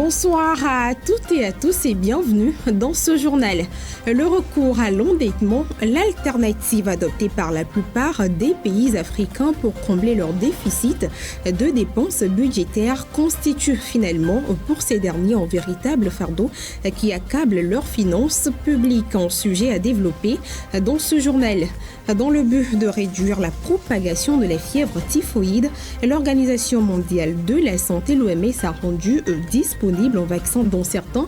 Bonsoir à toutes et à tous et bienvenue dans ce journal. Le recours à l'endettement, l'alternative adoptée par la plupart des pays africains pour combler leur déficit de dépenses budgétaires, constitue finalement pour ces derniers un véritable fardeau qui accable leurs finances publiques. Un sujet à développer dans ce journal. Dans le but de réduire la propagation de la fièvre typhoïde, l'Organisation mondiale de la santé, l'OMS, a rendu disponible un vaccin dans certains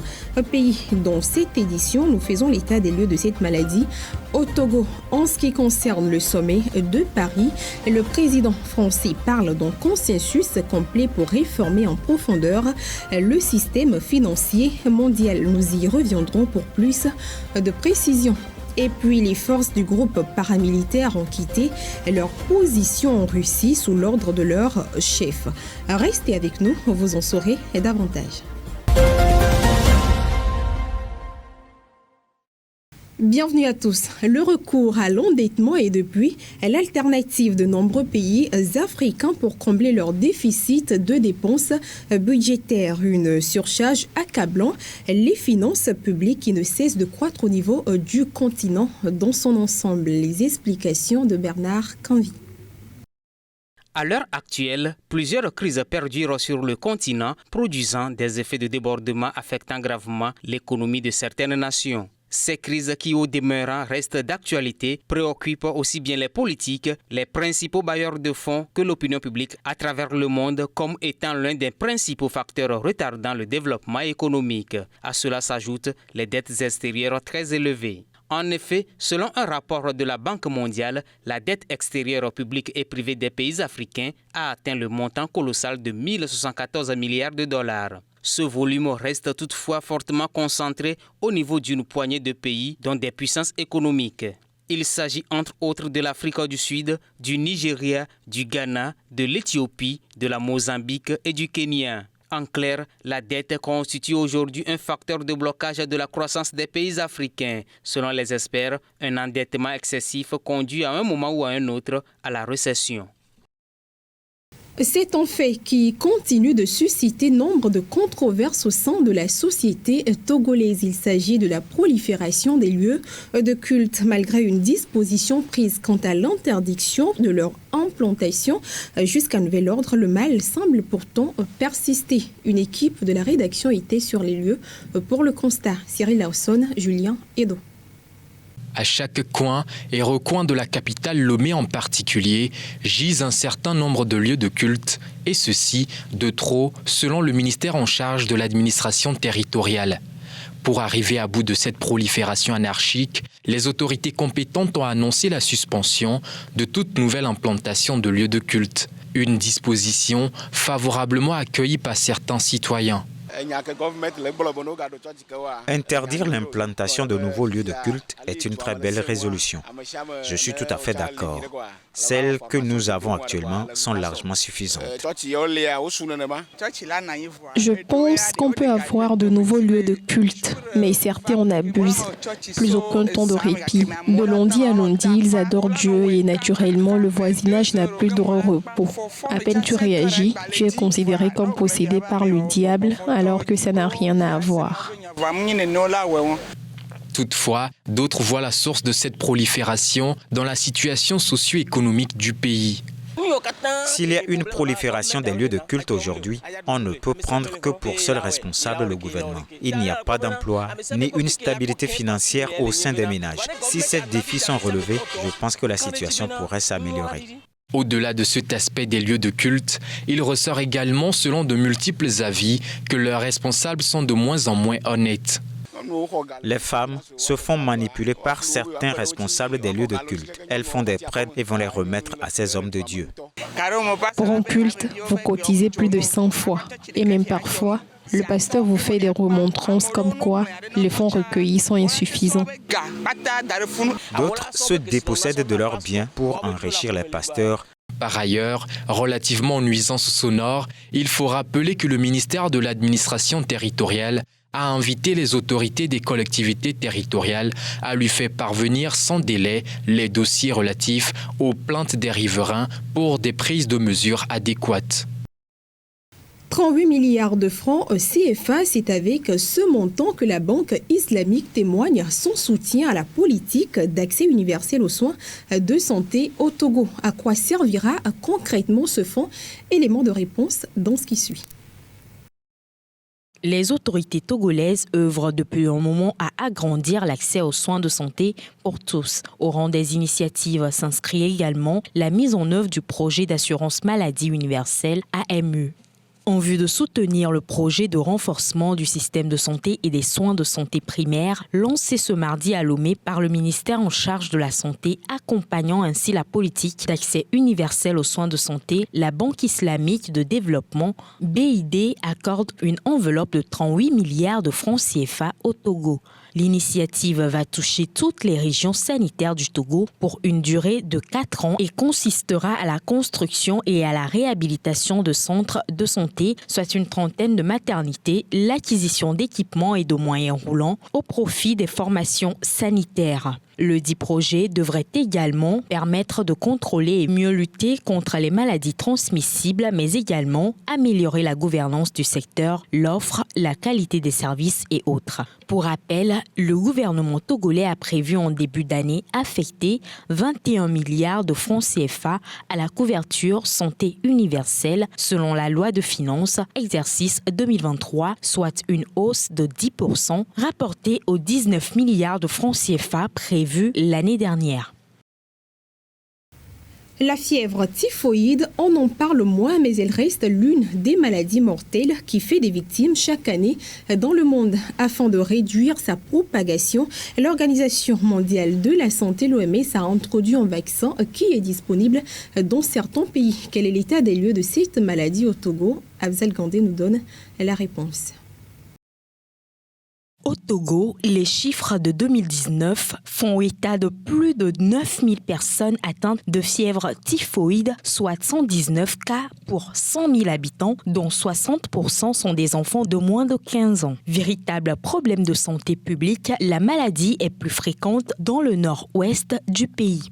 pays. Dans cette édition, nous faisons l'état des lieux de cette maladie au Togo. En ce qui concerne le sommet de Paris, le président français parle d'un consensus complet pour réformer en profondeur le système financier mondial. Nous y reviendrons pour plus de précision. Et puis les forces du groupe paramilitaire ont quitté leur position en Russie sous l'ordre de leur chef. Restez avec nous, vous en saurez davantage. Bienvenue à tous. Le recours à l'endettement est depuis l'alternative de nombreux pays africains pour combler leur déficit de dépenses budgétaires. Une surcharge accablant les finances publiques qui ne cessent de croître au niveau du continent dans son ensemble. Les explications de Bernard Canvi. À l'heure actuelle, plusieurs crises perdurent sur le continent, produisant des effets de débordement affectant gravement l'économie de certaines nations. Ces crises qui, au demeurant, restent d'actualité, préoccupent aussi bien les politiques, les principaux bailleurs de fonds que l'opinion publique à travers le monde comme étant l'un des principaux facteurs retardant le développement économique. À cela s'ajoutent les dettes extérieures très élevées. En effet, selon un rapport de la Banque mondiale, la dette extérieure publique et privée des pays africains a atteint le montant colossal de 1 074 milliards de dollars. Ce volume reste toutefois fortement concentré au niveau d'une poignée de pays, dont des puissances économiques. Il s'agit entre autres de l'Afrique du Sud, du Nigeria, du Ghana, de l'Éthiopie, de la Mozambique et du Kenya. En clair, la dette constitue aujourd'hui un facteur de blocage de la croissance des pays africains. Selon les experts, un endettement excessif conduit à un moment ou à un autre à la récession. C'est un fait qui continue de susciter nombre de controverses au sein de la société togolaise. Il s'agit de la prolifération des lieux de culte. Malgré une disposition prise quant à l'interdiction de leur implantation jusqu'à nouvel ordre, le mal semble pourtant persister. Une équipe de la rédaction était sur les lieux pour le constat. Cyril Lawson, Julien Edo. À chaque coin et recoin de la capitale Lomé en particulier, gisent un certain nombre de lieux de culte, et ceci de trop selon le ministère en charge de l'administration territoriale. Pour arriver à bout de cette prolifération anarchique, les autorités compétentes ont annoncé la suspension de toute nouvelle implantation de lieux de culte. Une disposition favorablement accueillie par certains citoyens. Interdire l'implantation de nouveaux lieux de culte est une très belle résolution. Je suis tout à fait d'accord. Celles que nous avons actuellement sont largement suffisantes. Je pense qu'on peut avoir de nouveaux lieux de culte, mais certains en abusent. Plus aucun temps de répit. De lundi à lundi, ils adorent Dieu et naturellement, le voisinage n'a plus de repos. À peine tu réagis, tu es considéré comme possédé par le diable, alors que ça n'a rien à voir. Toutefois, d'autres voient la source de cette prolifération dans la situation socio-économique du pays. S'il y a une prolifération des lieux de culte aujourd'hui, on ne peut prendre que pour seul responsable le gouvernement. Il n'y a pas d'emploi ni une stabilité financière au sein des ménages. Si ces défis sont relevés, je pense que la situation pourrait s'améliorer. Au-delà de cet aspect des lieux de culte, il ressort également, selon de multiples avis, que leurs responsables sont de moins en moins honnêtes. Les femmes se font manipuler par certains responsables des lieux de culte. Elles font des prêts et vont les remettre à ces hommes de Dieu. Pour un culte, vous cotisez plus de 100 fois. Et même parfois, le pasteur vous fait des remontrances comme quoi les fonds recueillis sont insuffisants. D'autres se dépossèdent de leurs biens pour enrichir les pasteurs. Par ailleurs, relativement aux nuisances sonores, il faut rappeler que le ministère de l'administration territoriale a invité les autorités des collectivités territoriales à lui faire parvenir sans délai les dossiers relatifs aux plaintes des riverains pour des prises de mesures adéquates. 38 milliards de francs CFA, c'est avec ce montant que la Banque islamique témoigne son soutien à la politique d'accès universel aux soins de santé au Togo. À quoi servira concrètement ce fonds? Élément de réponse dans ce qui suit. Les autorités togolaises œuvrent depuis un moment à agrandir l'accès aux soins de santé pour tous. Au rang des initiatives s'inscrit également la mise en œuvre du projet d'assurance maladie universelle AMU. En vue de soutenir le projet de renforcement du système de santé et des soins de santé primaires, lancé ce mardi à Lomé par le ministère en charge de la santé, accompagnant ainsi la politique d'accès universel aux soins de santé, la Banque islamique de développement, BID, accorde une enveloppe de 38 milliards de francs CFA au Togo. L'initiative va toucher toutes les régions sanitaires du Togo pour une durée de 4 ans et consistera à la construction et à la réhabilitation de centres de santé, soit une trentaine de maternités, l'acquisition d'équipements et de moyens roulants au profit des formations sanitaires. Le dit projet devrait également permettre de contrôler et mieux lutter contre les maladies transmissibles, mais également améliorer la gouvernance du secteur, l'offre, la qualité des services et autres. Pour rappel, le gouvernement togolais a prévu en début d'année affecter 21 milliards de francs CFA à la couverture santé universelle selon la loi de finances exercice 2023, soit une hausse de 10% rapportée aux 19 milliards de francs CFA prévus l'année dernière. La fièvre typhoïde, on en parle moins, mais elle reste l'une des maladies mortelles qui fait des victimes chaque année dans le monde. Afin de réduire sa propagation, l'Organisation mondiale de la santé, l'OMS, a introduit un vaccin qui est disponible dans certains pays. Quel est l'état des lieux de cette maladie au Togo? Afzal Gandé nous donne la réponse. Au Togo, les chiffres de 2019 font état de plus de 9000 personnes atteintes de fièvre typhoïde, soit 119 cas pour 100 000 habitants, dont 60% sont des enfants de moins de 15 ans. Véritable problème de santé publique, la maladie est plus fréquente dans le nord-ouest du pays.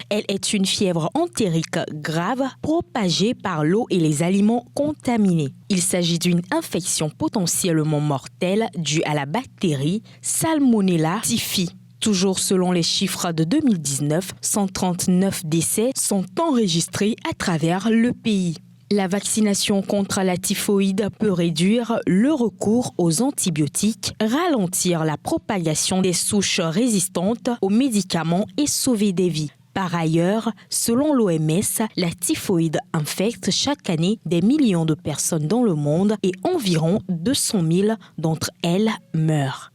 Elle est une fièvre entérique grave propagée par l'eau et les aliments contaminés. Il s'agit d'une infection potentiellement mortelle due à la bactérie Salmonella typhi. Toujours selon les chiffres de 2019, 139 décès sont enregistrés à travers le pays. La vaccination contre la typhoïde peut réduire le recours aux antibiotiques, ralentir la propagation des souches résistantes aux médicaments et sauver des vies. Par ailleurs, selon l'OMS, la typhoïde infecte chaque année des millions de personnes dans le monde et environ 200 000 d'entre elles meurent.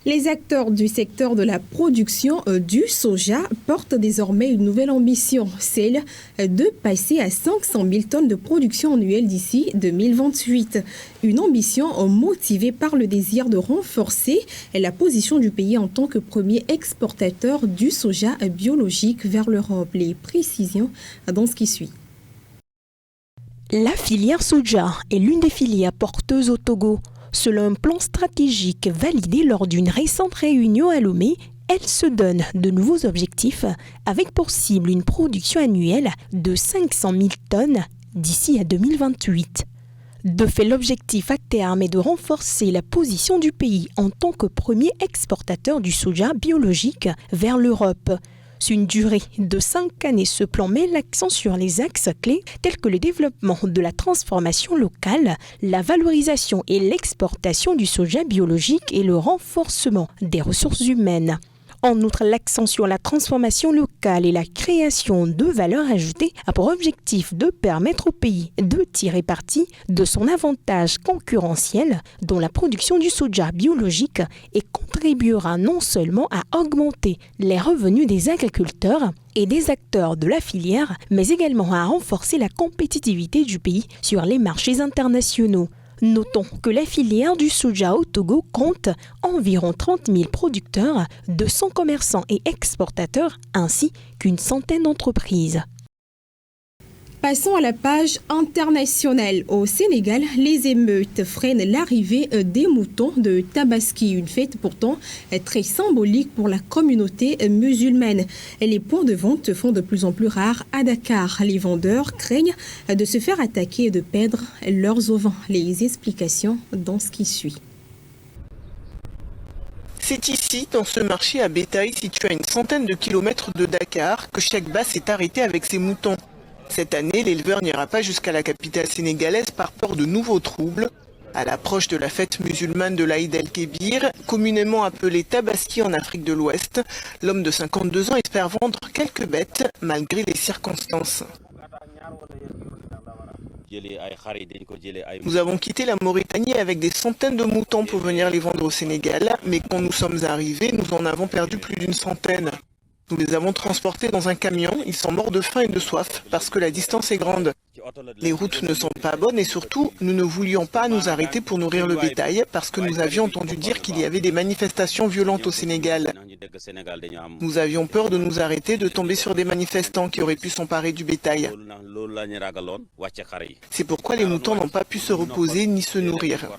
Les acteurs du secteur de la production du soja portent désormais une nouvelle ambition, celle de passer à 500 000 tonnes de production annuelle d'ici 2028. Une ambition motivée par le désir de renforcer la position du pays en tant que premier exportateur du soja biologique vers l'Europe. Les précisions dans ce qui suit. La filière soja est l'une des filières porteuses au Togo. Selon un plan stratégique validé lors d'une récente réunion à Lomé, elle se donne de nouveaux objectifs avec pour cible une production annuelle de 500 000 tonnes d'ici à 2028. De fait, l'objectif à terme est de renforcer la position du pays en tant que premier exportateur du soja biologique vers l'Europe. Sur une durée de 5 années, ce plan met l'accent sur les axes clés tels que le développement de la transformation locale, la valorisation et l'exportation du soja biologique et le renforcement des ressources humaines. En outre, l'accent sur la transformation locale et la création de valeur ajoutée a pour objectif de permettre au pays de tirer parti de son avantage concurrentiel dans la production du soja biologique et contribuera non seulement à augmenter les revenus des agriculteurs et des acteurs de la filière, mais également à renforcer la compétitivité du pays sur les marchés internationaux. Notons que la filière du soja au Togo compte environ 30 000 producteurs, 200 commerçants et exportateurs, ainsi qu'une centaine d'entreprises. Passons à la page internationale. Au Sénégal, les émeutes freinent l'arrivée des moutons de Tabaski, une fête pourtant très symbolique pour la communauté musulmane. Les points de vente se font de plus en plus rares à Dakar. Les vendeurs craignent de se faire attaquer et de perdre leurs ovins. Les explications dans ce qui suit. C'est ici, dans ce marché à bétail situé à une centaine de kilomètres de Dakar, que Cheikh Bass est arrêté avec ses moutons. Cette année, l'éleveur n'ira pas jusqu'à la capitale sénégalaise par peur de nouveaux troubles. À l'approche de la fête musulmane de l'Aïd el-Kébir, communément appelée Tabaski en Afrique de l'Ouest, l'homme de 52 ans espère vendre quelques bêtes malgré les circonstances. Nous avons quitté la Mauritanie avec des centaines de moutons pour venir les vendre au Sénégal, mais quand nous sommes arrivés, nous en avons perdu plus d'une centaine. Nous les avons transportés dans un camion, ils sont morts de faim et de soif parce que la distance est grande. Les routes ne sont pas bonnes et surtout, nous ne voulions pas nous arrêter pour nourrir le bétail parce que nous avions entendu dire qu'il y avait des manifestations violentes au Sénégal. Nous avions peur de nous arrêter, de tomber sur des manifestants qui auraient pu s'emparer du bétail. C'est pourquoi les moutons n'ont pas pu se reposer ni se nourrir.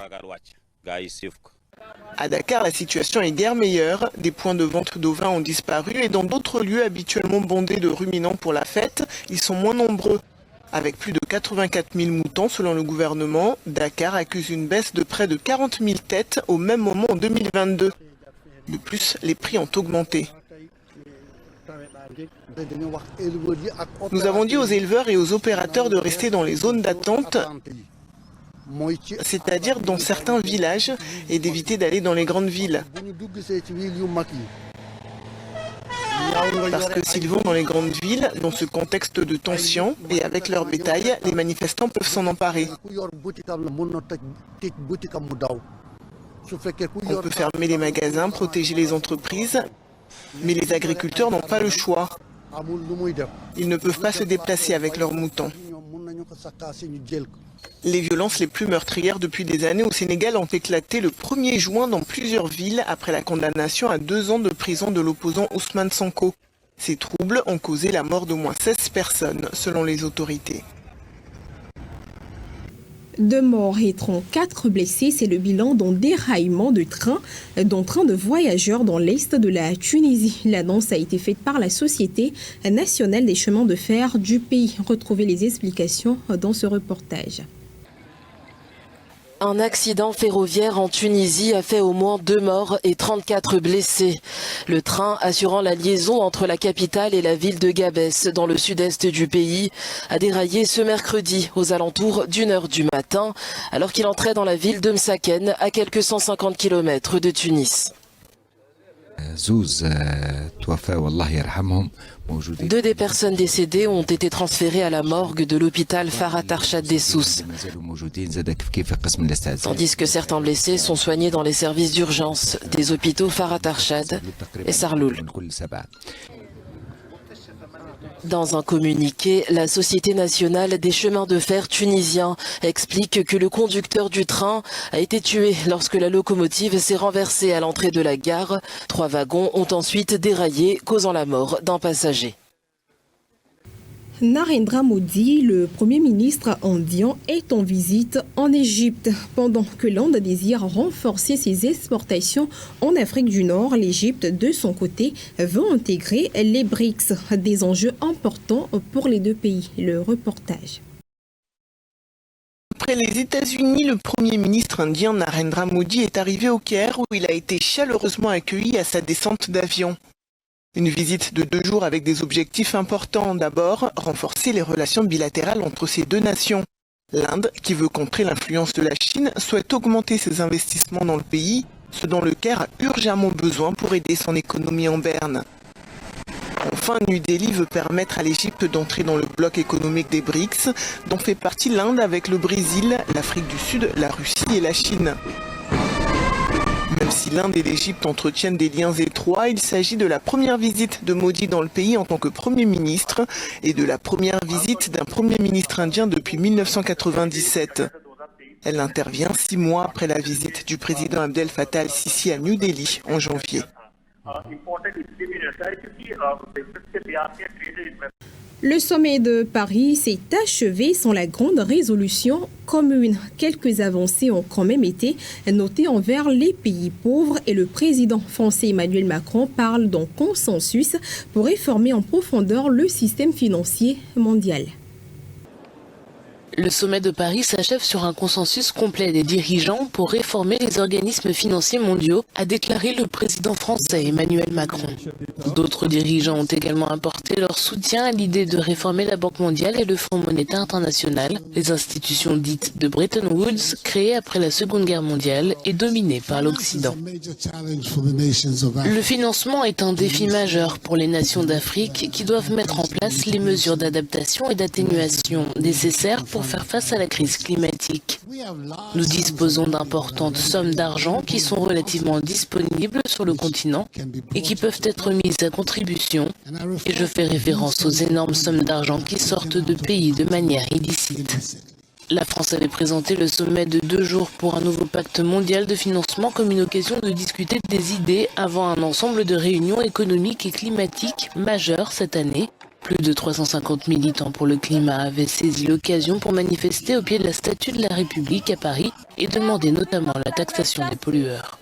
À Dakar, la situation est guère meilleure. Des points de vente d'ovins ont disparu et dans d'autres lieux habituellement bondés de ruminants pour la fête, ils sont moins nombreux. Avec plus de 84 000 moutons selon le gouvernement, Dakar accuse une baisse de près de 40 000 têtes au même moment en 2022. De plus, les prix ont augmenté. Nous avons dit aux éleveurs et aux opérateurs de rester dans les zones d'attente, c'est-à-dire dans certains villages, et d'éviter d'aller dans les grandes villes. Parce que s'ils vont dans les grandes villes, dans ce contexte de tension, et avec leur bétail, les manifestants peuvent s'en emparer. On peut fermer les magasins, protéger les entreprises, mais les agriculteurs n'ont pas le choix. Ils ne peuvent pas se déplacer avec leurs moutons. Les violences les plus meurtrières depuis des années au Sénégal ont éclaté le 1er juin dans plusieurs villes après la condamnation à 2 ans de prison de l'opposant Ousmane Sonko. Ces troubles ont causé la mort d'au moins 16 personnes, selon les autorités. 2 morts et 34 blessés, c'est le bilan d'un déraillement d'un train de voyageurs dans l'est de la Tunisie. L'annonce a été faite par la Société nationale des chemins de fer du pays. Retrouvez les explications dans ce reportage. Un accident ferroviaire en Tunisie a fait au moins 2 morts et 34 blessés. Le train assurant la liaison entre la capitale et la ville de Gabès, dans le sud-est du pays, a déraillé ce mercredi aux alentours d'1h du matin, alors qu'il entrait dans la ville de Msaken, à quelques 150 km de Tunis. 2 des personnes décédées ont été transférées à la morgue de l'hôpital Farhat Arshad Dessous, tandis que certains blessés sont soignés dans les services d'urgence des hôpitaux Farhat Arshad et Sarloul. Dans un communiqué, la Société nationale des chemins de fer tunisiens explique que le conducteur du train a été tué lorsque la locomotive s'est renversée à l'entrée de la gare. 3 wagons ont ensuite déraillé, causant la mort d'un passager. Narendra Modi, le Premier ministre indien, est en visite en Égypte. Pendant que l'Inde désire renforcer ses exportations en Afrique du Nord, l'Égypte, de son côté, veut intégrer les BRICS, des enjeux importants pour les 2 pays. Le reportage. Après les États-Unis, le Premier ministre indien Narendra Modi est arrivé au Caire où il a été chaleureusement accueilli à sa descente d'avion. Une visite de 2 jours avec des objectifs importants. D'abord, renforcer les relations bilatérales entre ces 2 nations. L'Inde, qui veut contrer l'influence de la Chine, souhaite augmenter ses investissements dans le pays, ce dont le Caire a urgemment besoin pour aider son économie en berne. Enfin, New Delhi veut permettre à l'Égypte d'entrer dans le bloc économique des BRICS, dont fait partie l'Inde avec le Brésil, l'Afrique du Sud, la Russie et la Chine. Même si l'Inde et l'Égypte entretiennent des liens étroits, il s'agit de la première visite de Modi dans le pays en tant que Premier ministre et de la première visite d'un Premier ministre indien depuis 1997. Elle intervient 6 mois après la visite du président Abdel Fattah al-Sisi à New Delhi en janvier. Le sommet de Paris s'est achevé sans la grande résolution commune. Quelques avancées ont quand même été notées envers les pays pauvres et le président français Emmanuel Macron parle d'un consensus pour réformer en profondeur le système financier mondial. Le sommet de Paris s'achève sur un consensus complet des dirigeants pour réformer les organismes financiers mondiaux, a déclaré le président français Emmanuel Macron. D'autres dirigeants ont également apporté leur soutien à l'idée de réformer la Banque mondiale et le Fonds monétaire international, les institutions dites de Bretton Woods, créées après la Seconde Guerre mondiale et dominées par l'Occident. Le financement est un défi majeur pour les nations d'Afrique qui doivent mettre en place les mesures d'adaptation et d'atténuation nécessaires pour faire face à la crise climatique. Nous disposons d'importantes sommes d'argent qui sont relativement disponibles sur le continent et qui peuvent être mises à contribution. Et je fais référence aux énormes sommes d'argent qui sortent de pays de manière illicite. La France avait présenté le sommet de 2 jours pour un nouveau pacte mondial de financement comme une occasion de discuter des idées avant un ensemble de réunions économiques et climatiques majeures cette année. Plus de 350 militants pour le climat avaient saisi l'occasion pour manifester au pied de la statue de la République à Paris et demander notamment la taxation des pollueurs.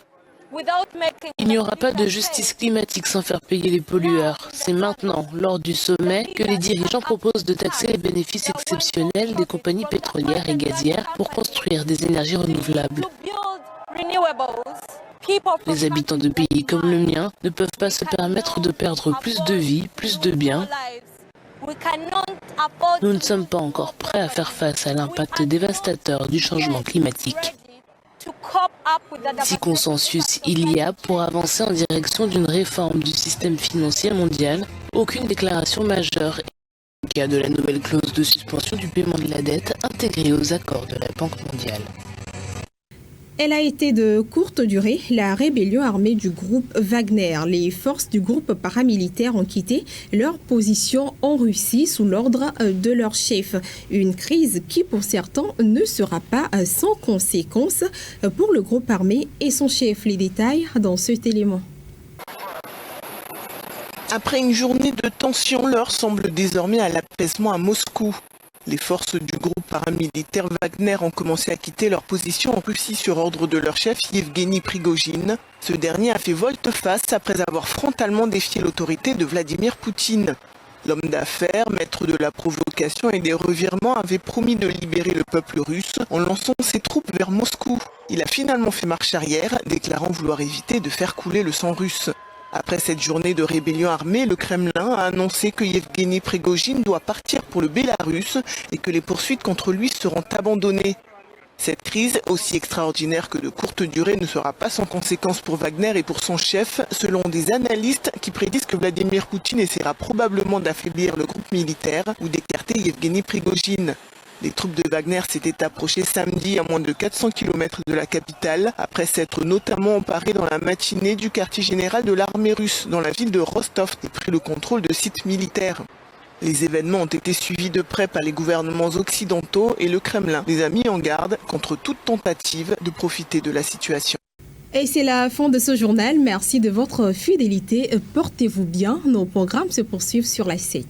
Il n'y aura pas de justice climatique sans faire payer les pollueurs. C'est maintenant, lors du sommet, que les dirigeants proposent de taxer les bénéfices exceptionnels des compagnies pétrolières et gazières pour construire des énergies renouvelables. Les habitants de pays comme le mien ne peuvent pas se permettre de perdre plus de vies, plus de biens. Nous ne sommes pas encore prêts à faire face à l'impact dévastateur du changement climatique. Si consensus il y a pour avancer en direction d'une réforme du système financier mondial, aucune déclaration majeure est cas de la nouvelle clause de suspension du paiement de la dette intégrée aux accords de la Banque mondiale. Elle a été de courte durée, la rébellion armée du groupe Wagner. Les forces du groupe paramilitaire ont quitté leur position en Russie sous l'ordre de leur chef. Une crise qui, pour certains, ne sera pas sans conséquences pour le groupe armé et son chef. Les détails dans cet élément. Après une journée de tension, l'heure semble désormais à l'apaisement à Moscou. Les forces du groupe paramilitaire Wagner ont commencé à quitter leur position en Russie sur ordre de leur chef Yevgeny Prigojine. Ce dernier a fait volte-face après avoir frontalement défié l'autorité de Vladimir Poutine. L'homme d'affaires, maître de la provocation et des revirements, avait promis de libérer le peuple russe en lançant ses troupes vers Moscou. Il a finalement fait marche arrière, déclarant vouloir éviter de faire couler le sang russe. Après cette journée de rébellion armée, le Kremlin a annoncé que Yevgeny Prigojine doit partir pour le Bélarus et que les poursuites contre lui seront abandonnées. Cette crise, aussi extraordinaire que de courte durée, ne sera pas sans conséquences pour Wagner et pour son chef, selon des analystes qui prédisent que Vladimir Poutine essaiera probablement d'affaiblir le groupe militaire ou d'écarter Yevgeny Prigojine. Les troupes de Wagner s'étaient approchées samedi à moins de 400 km de la capitale, après s'être notamment emparées dans la matinée du quartier général de l'armée russe dans la ville de Rostov et pris le contrôle de sites militaires. Les événements ont été suivis de près par les gouvernements occidentaux et le Kremlin les a mis en garde contre toute tentative de profiter de la situation. Et c'est la fin de ce journal. Merci de votre fidélité. Portez-vous bien. Nos programmes se poursuivent sur la 7.